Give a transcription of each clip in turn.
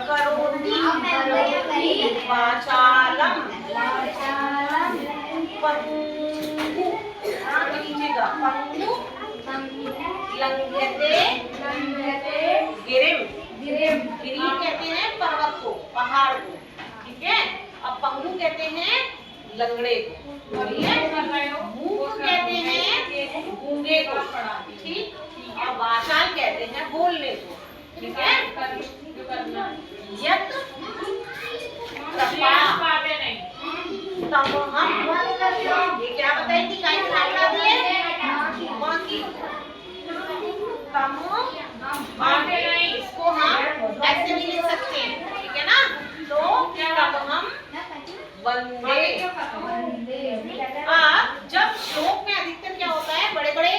करोति वाचालम पंगु लीजिएगा पंगु लंघ्यते गिरिम गिरी कहते हैं पर्वत को पहाड़ को ठीक है। अब पंगु कहते हैं लंगड़े को मूक कहते हैं गूंगे को ठीक। और वाचाल कहते हैं बोलने को ठीक है। यत तमहम ये क्या बताएं कि काय खाना दिए बाकी तम इसको हम ऐसे भी लिख सकते हैं ठीक है ना। तो तमहम वंदे। जब श्लोक में अधिकतर क्या होता है बड़े बड़े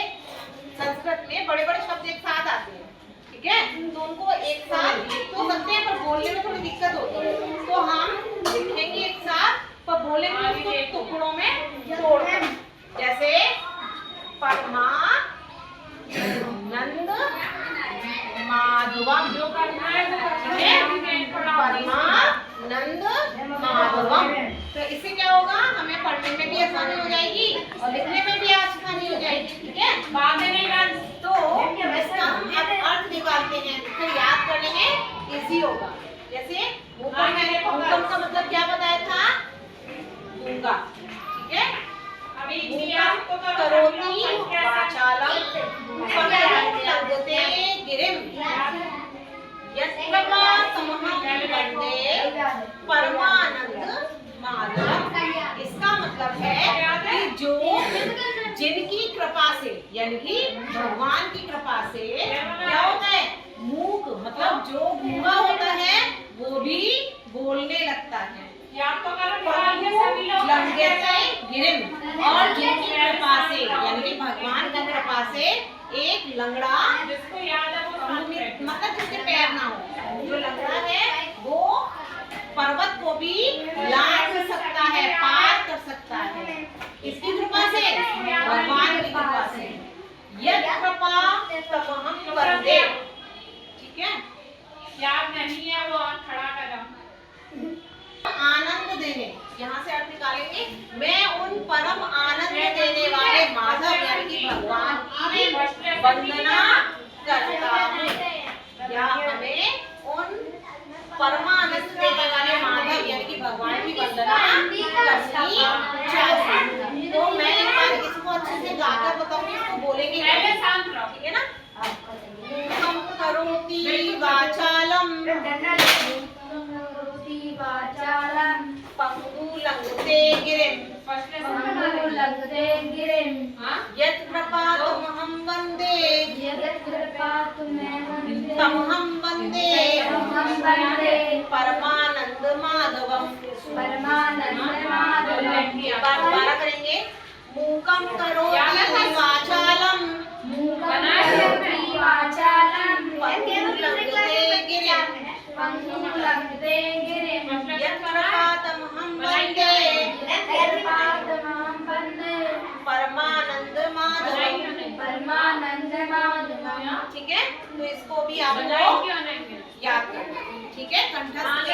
संस्कृत में बड़े बड़े शब्द एक साथ आते हैं ठीक है। तो उनको एक साथ लिख तो सकते हैं पर बोलने में थोड़ी दिक्कत होती है। तो हम लिखेंगे एक साथ पर बोलेंगे उसको टुकड़ों में तोड़कर जैसे परमानंद माधवम परमानंद माधवम। तो इससे क्या होगा हमें पढ़ने में भी आसानी हो जाएगी और लिखने में भी आसानी हो जाएगी ठीक है। तो इसका हम अर्थ निकालते हैं फिर याद करने में इजी होगा। जैसे भूकंप का मतलब क्या बताया था गूंगा ठीक है। करोति वाचालम लंघ्यते गिरिम यत्र तमहम वंदे परमानंद माधवम। इसका मतलब है कि जो जिनकी कृपा से यानी कि भगवान की कृपा से क्या होता है मूक मतलब जो गूंगा होता है वो भी बोलने लगता है। लंघ्यते गिरिम और जिनकी कृपा से यानी कि भगवान की कृपा से एक लंगड़ा जिसको याद है मतलब जिसके पैर ना हो जो लंगड़ा है वो पर्वत को भी लांघ सकता है पार कर सकता है इसकी कृपा से भगवान की कृपा से। यह कृपा तमहम वंदे ठीक है। याद नहीं है वो खड़ा कदम आनंद देने यहाँ से अर्थ निकालेंगे मैं उन परम आनंद देने वाले माधव यानी कि भगवान की वंदना करता हूँ या हमें उन परमानंद देने वाले माधव यानी कि भगवान की वंदना करनी चाहिए। तो मैं एक बार इसको अच्छे से गाकर बताऊंगी इसको बोलेंगे ठीक है ना। मूकं करोति वाचालम पंगु लंघ्यते गिरिम यत् कृपातमहं वन्दे तमहं वन्दे परमानंद माधवम। दोबारा करेंगे मूकं करोति वाचालम पंगु लंघ्यते गिरिम यत् कृपातमहं वन्दे परमानंद माधवम ठीक है। तो इसको भी आप लोग याद करना ठीक है कंठस्थ।